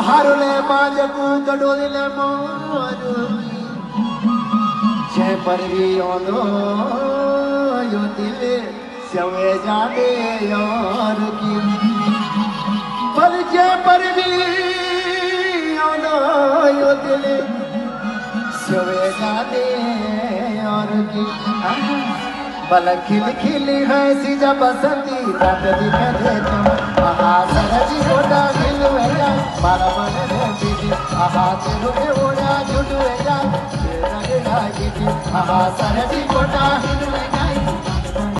हारुले माजकू गडोले मोरू जे परवी ओनो यो दिले सवे जाने यार की पर जे परवी ओनो यो दिले सवे जाने यार की बल खिल खिल है सीजा बसंती रात दिखे दे तुम आहा सरजी ओडा गिलवेया मारा मन रे दीदी आहा तेरे ओडा झुडवेया तेरा गिटी आहा सरजी ओडा गिलवेया